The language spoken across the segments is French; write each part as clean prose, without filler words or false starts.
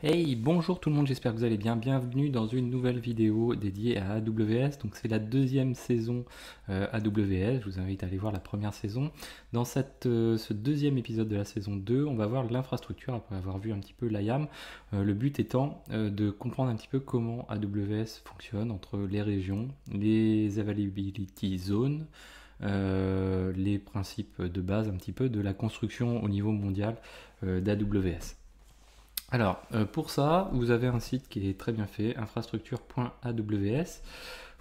Hey, bonjour tout le monde, j'espère que vous allez bien. Bienvenue dans une nouvelle vidéo dédiée à AWS. Donc c'est la deuxième saison AWS. Je vous invite à aller voir la première saison. Dans ce deuxième épisode de la saison 2, on va voir l'infrastructure après avoir vu un petit peu l'IAM. Le but étant de comprendre un petit peu comment AWS fonctionne entre les régions, les availability zones, les principes de base un petit peu de la construction au niveau mondial d'AWS. Alors, pour ça, vous avez un site qui est très bien fait, infrastructure.aws.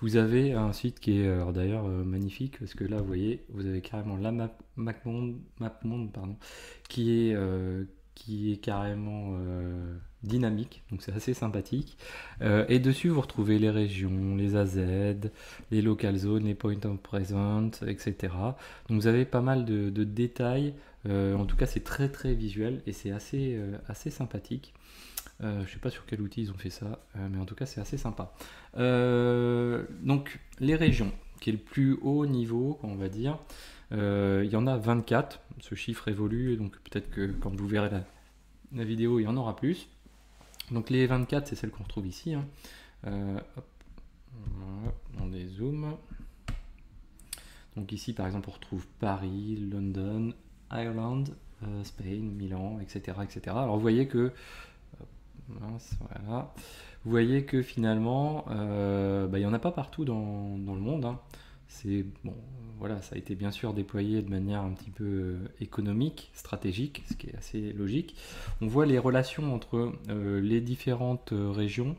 Vous avez un site qui est d'ailleurs magnifique, parce que là, vous voyez, vous avez carrément la MapMonde, pardon, qui est, euh, qui est carrément dynamique, donc c'est assez sympathique. Et dessus, vous retrouvez les régions, les AZ, les local zones, les point of presence, etc. Donc vous avez pas mal de détails. En tout cas, c'est très très visuel et c'est assez sympathique. Je ne sais pas sur quel outil ils ont fait ça, mais en tout cas, c'est assez sympa. Donc, les régions, qui est le plus haut niveau, on va dire, il y en a 24. Ce chiffre évolue, donc peut-être que quand vous verrez la vidéo, il y en aura plus. Donc, les 24, c'est celles qu'on retrouve ici, hein. Hop, voilà, on dézoome. Donc, ici, par exemple, on retrouve Paris, London, Ireland, Spain, Milan, etc., etc. Alors, vous voyez que mince, voilà. Vous voyez que finalement, il n'y en a pas partout dans le monde, hein. C'est bon, voilà, ça a été bien sûr déployé de manière un petit peu économique, stratégique, ce qui est assez logique. On voit les relations entre les différentes régions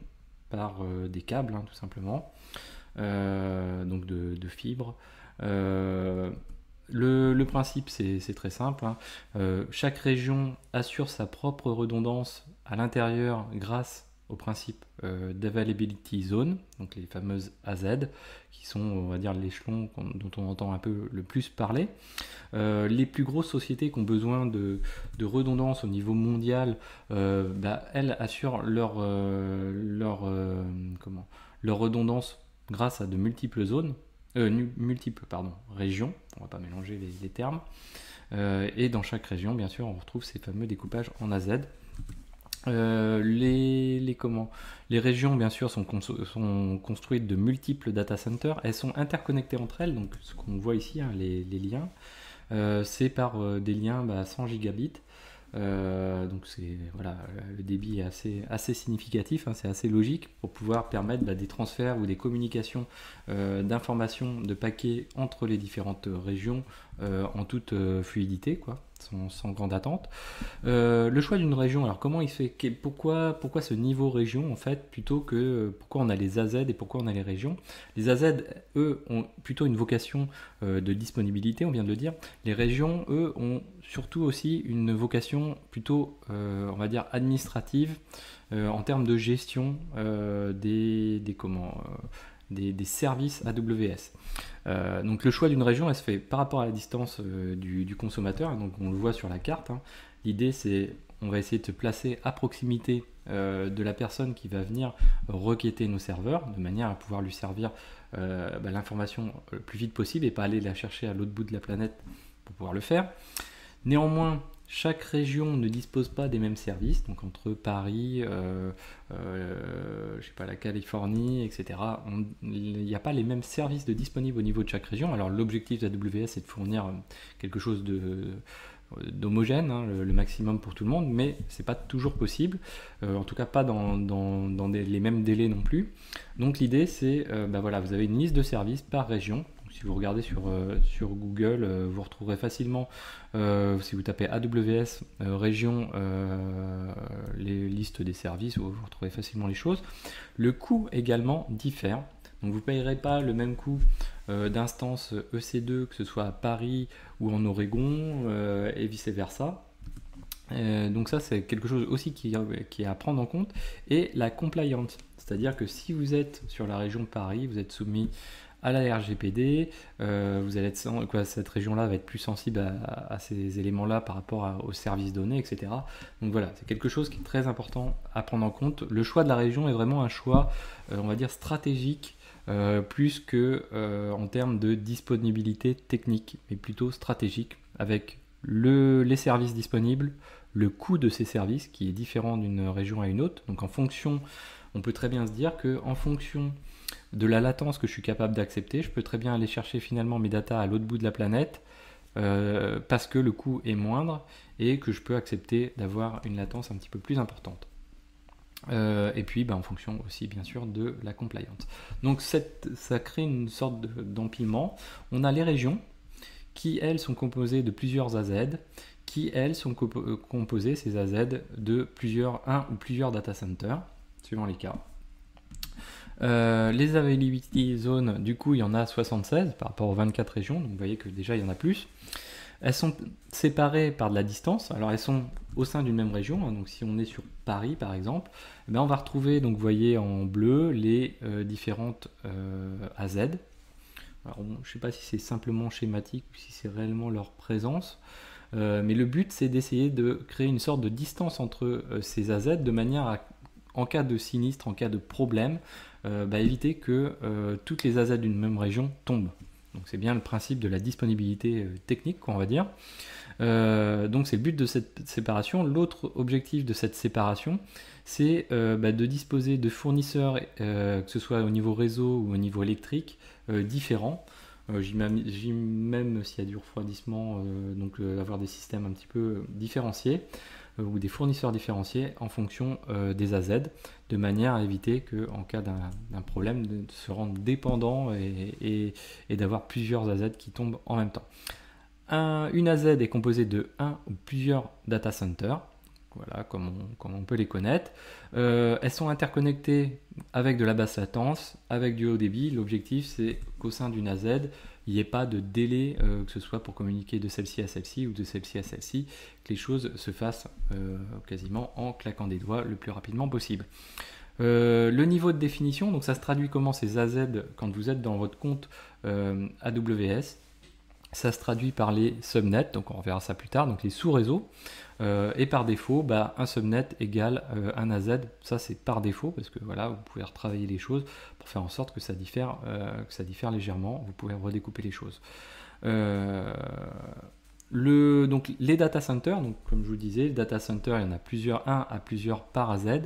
par des câbles, hein, tout simplement, donc de fibres. Euh, le principe, c'est très simple, hein. Chaque région assure sa propre redondance à l'intérieur grâce au principe d'availability zone, donc les fameuses AZ, qui sont, on va dire, l'échelon dont on entend un peu le plus parler. Les plus grosses sociétés qui ont besoin de redondance au niveau mondial, elles assurent leur redondance grâce à de multiples zones, multiples pardon, régions, on ne va pas mélanger les termes. Et dans chaque région, bien sûr, on retrouve ces fameux découpages en AZ. Les régions, bien sûr, sont construites de multiples data centers. Elles sont interconnectées entre elles, donc ce qu'on voit ici, hein, les liens, c'est par des liens 100 gigabits. Donc c'est voilà, le débit est assez significatif, hein, c'est assez logique pour pouvoir permettre des transferts ou des communications d'informations, de paquets entre les différentes régions en toute fluidité, quoi, sans grande attente. Le choix d'une région, alors comment il se fait, pourquoi ce niveau région en fait, plutôt que pourquoi on a les AZ et pourquoi on a les régions. Les AZ, eux, ont plutôt une vocation de disponibilité, on vient de le dire. Les régions, eux, ont surtout aussi une vocation plutôt, on va dire, administrative en termes de gestion des services AWS. Donc le choix d'une région, elle se fait par rapport à la distance du consommateur, donc on le voit sur la carte, hein. L'idée c'est, on va essayer de se placer à proximité de la personne qui va venir requêter nos serveurs, de manière à pouvoir lui servir l'information le plus vite possible et pas aller la chercher à l'autre bout de la planète pour pouvoir le faire. Néanmoins, chaque région ne dispose pas des mêmes services, donc entre Paris, je sais pas, la Californie, etc. Il n'y a pas les mêmes services de disponibles au niveau de chaque région. Alors l'objectif d'AWS est de fournir quelque chose d'homogène, hein, le maximum pour tout le monde, mais c'est pas toujours possible, en tout cas pas dans les mêmes délais non plus. Donc l'idée c'est, voilà, vous avez une liste de services par région. Si vous regardez sur Google, vous retrouverez facilement, si vous tapez AWS région, les listes des services, vous retrouvez facilement les choses. Le coût également diffère. Donc vous ne payerez pas le même coût d'instance EC2, que ce soit à Paris ou en Oregon, et vice-versa. Donc ça c'est quelque chose aussi qui est à prendre en compte. Et la compliance, c'est-à-dire que si vous êtes sur la région de Paris, vous êtes soumis à la RGPD, vous allez être, cette région-là va être plus sensible à ces éléments-là par rapport aux services donnés, etc. Donc voilà, c'est quelque chose qui est très important à prendre en compte. Le choix de la région est vraiment un choix, on va dire, stratégique, plus que en termes de disponibilité technique, mais plutôt stratégique, avec les services disponibles, le coût de ces services qui est différent d'une région à une autre. Donc en fonction, on peut très bien se dire qu'en fonction de la latence que je suis capable d'accepter, je peux très bien aller chercher finalement mes datas à l'autre bout de la planète parce que le coût est moindre et que je peux accepter d'avoir une latence un petit peu plus importante. Et puis en fonction aussi bien sûr de la compliance. Donc ça crée une sorte d'empilement. On a les régions qui elles sont composées de plusieurs AZ, qui elles sont composées ces AZ de un ou plusieurs data centers, suivant les cas. Les availability zones, du coup il y en a 76 par rapport aux 24 régions, donc vous voyez que déjà il y en a plus. Elles sont séparées par de la distance, alors elles sont au sein d'une même région, hein, donc si on est sur Paris par exemple, eh bien on va retrouver, donc vous voyez en bleu, les différentes AZ. Alors, je ne sais pas si c'est simplement schématique ou si c'est réellement leur présence, mais le but c'est d'essayer de créer une sorte de distance entre ces AZ de manière à, en cas de sinistre, en cas de problème, éviter que toutes les AZ d'une même région tombent. Donc c'est bien le principe de la disponibilité technique, on va dire. Donc c'est le but de cette séparation. L'autre objectif de cette séparation, c'est de disposer de fournisseurs, que ce soit au niveau réseau ou au niveau électrique, différents. J'imagine même s'il y a du refroidissement, avoir des systèmes un petit peu différenciés ou des fournisseurs différenciés en fonction des AZ, de manière à éviter qu'en cas d'un problème, de se rendre dépendant et d'avoir plusieurs AZ qui tombent en même temps. Une AZ est composée de un ou plusieurs data centers, voilà, comme on peut les connaître. Elles sont interconnectées avec de la basse latence, avec du haut débit. L'objectif, c'est qu'au sein d'une AZ, il n'y ait pas de délai, que ce soit pour communiquer de celle-ci à celle-ci ou de celle-ci à celle-ci, que les choses se fassent quasiment en claquant des doigts le plus rapidement possible. Le niveau de définition, donc ça se traduit comment ces AZ quand vous êtes dans votre compte AWS. Ça se traduit par les subnets, donc on reverra ça plus tard, donc les sous-réseaux. Et par défaut, un subnet égale un AZ. Ça c'est par défaut parce que voilà, vous pouvez retravailler les choses pour faire en sorte que ça diffère légèrement. Vous pouvez redécouper les choses. Donc les data centers, donc comme je vous disais, le data center, il y en a plusieurs, un à plusieurs par AZ.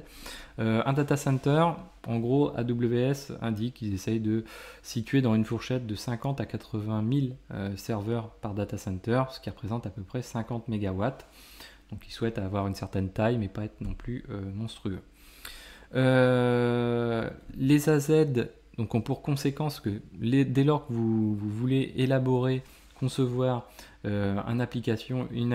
Un data center, en gros, AWS indique qu'ils essayent de situer dans une fourchette de 50 à 80 000 serveurs par data center, ce qui représente à peu près 50 MW. Donc ils souhaitent avoir une certaine taille, mais pas être non plus monstrueux. Les AZ donc ont pour conséquence que dès lors que vous voulez élaborer, concevoir un applicatif, une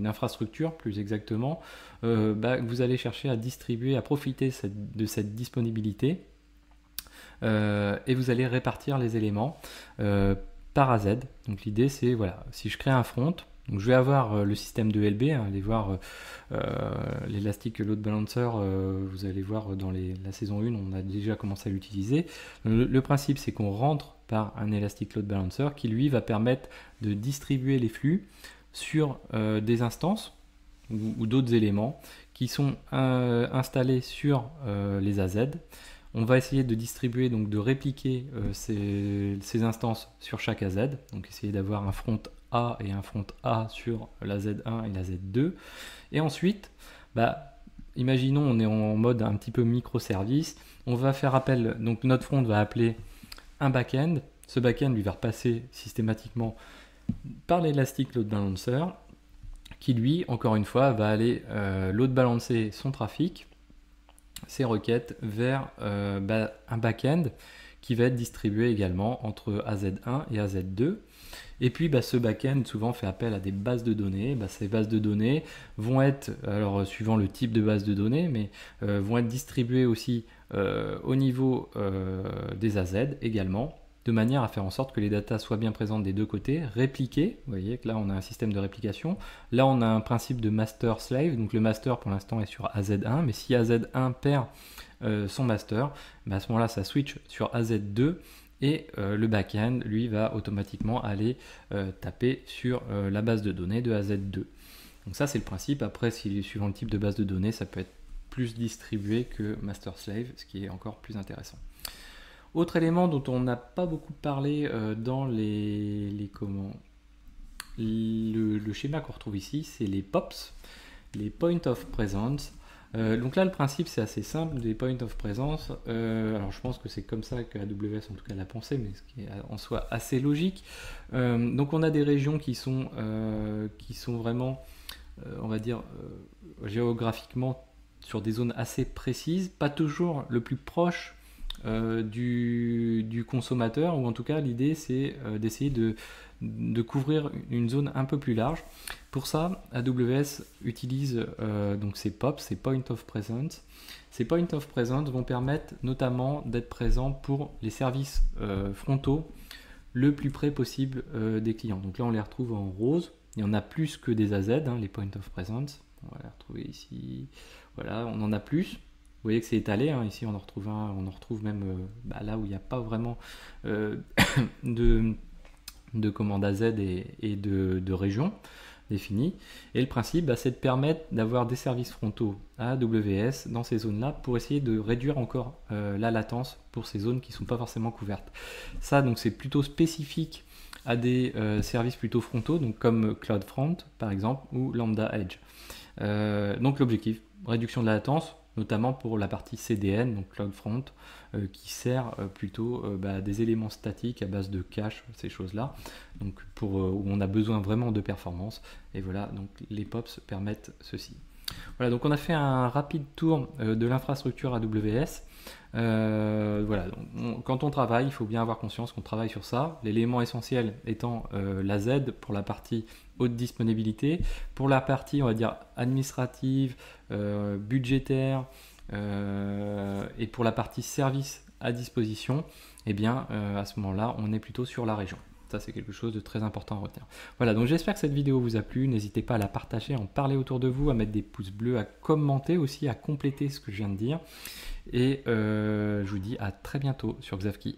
infrastructure plus exactement, vous allez chercher à distribuer, à profiter de cette disponibilité et vous allez répartir les éléments par AZ. Donc l'idée c'est, voilà, si je crée un front, donc je vais avoir le système de LB, allez voir l'Elastic Load Balancer, vous allez voir dans la saison 1, on a déjà commencé à l'utiliser. Le principe c'est qu'on rentre par un Elastic Load Balancer qui lui va permettre de distribuer les flux sur des instances ou d'autres éléments qui sont installés sur les AZ. On va essayer de distribuer, donc de répliquer ces instances sur chaque AZ, donc essayer d'avoir un front A et un front A sur la Z1 et la Z2. Et ensuite, imaginons on est en mode un petit peu microservice, on va faire appel, donc notre front va appeler un back-end, ce back-end lui va repasser systématiquement par l'Elastic Load Balancer, qui lui, encore une fois, va aller load balancer son trafic, ses requêtes vers un back-end qui va être distribué également entre AZ1 et AZ2. Et puis ce back-end souvent fait appel à des bases de données. Ces bases de données vont être, alors suivant le type de base de données, mais vont être distribuées aussi au niveau des AZ également, de manière à faire en sorte que les datas soient bien présentes des deux côtés, répliquées. Vous voyez que là on a un système de réplication. Là on a un principe de master-slave, donc le master pour l'instant est sur AZ1, mais si AZ1 perd son master, à ce moment-là ça switch sur AZ2 et le back-end lui va automatiquement aller taper sur la base de données de AZ2. Donc ça c'est le principe. Après, suivant le type de base de données, ça peut être plus distribué que master-slave, ce qui est encore plus intéressant. Autre élément dont on n'a pas beaucoup parlé dans le le schéma qu'on retrouve ici, c'est les POPs, les Point of Presence. Donc là, le principe, c'est assez simple, des Point of Presence. Alors, je pense que c'est comme ça que AWS, en tout cas, l'a pensé, mais ce qui est en soi assez logique. Donc, on a des régions qui sont vraiment, on va dire, géographiquement sur des zones assez précises, pas toujours le plus proche du consommateur, ou en tout cas, l'idée, c'est d'essayer de couvrir une zone un peu plus large. Pour ça, AWS utilise donc ces POPs, ces Point of Presence. Ces Point of Presence vont permettre notamment d'être présents pour les services frontaux le plus près possible des clients. Donc là, on les retrouve en rose. Il y en a plus que des AZ, hein, les Point of Presence. On va les retrouver ici. Voilà, on en a plus. Vous voyez que c'est étalé, hein. Ici on en retrouve même là où il n'y a pas vraiment de commandes AZ et de régions définies. Et le principe, c'est de permettre d'avoir des services frontaux à AWS dans ces zones-là pour essayer de réduire encore la latence pour ces zones qui ne sont pas forcément couvertes. Ça, donc, c'est plutôt spécifique à des services plutôt frontaux, donc comme CloudFront par exemple ou Lambda Edge. Donc l'objectif, réduction de la latence, notamment pour la partie CDN, donc CloudFront, qui sert plutôt des éléments statiques à base de cache, ces choses-là, donc où on a besoin vraiment de performance. Et voilà, donc les POPs permettent ceci. Voilà, donc on a fait un rapide tour de l'infrastructure AWS. Voilà, donc quand on travaille, il faut bien avoir conscience qu'on travaille sur ça. L'élément essentiel étant la Z pour la partie haute disponibilité, pour la partie, on va dire, administrative, budgétaire, et pour la partie service à disposition, eh bien, à ce moment-là, on est plutôt sur la région. Ça, c'est quelque chose de très important à retenir. Voilà, donc j'espère que cette vidéo vous a plu. N'hésitez pas à la partager, à en parler autour de vous, à mettre des pouces bleus, à commenter aussi, à compléter ce que je viens de dire. Et je vous dis à très bientôt sur Xavki.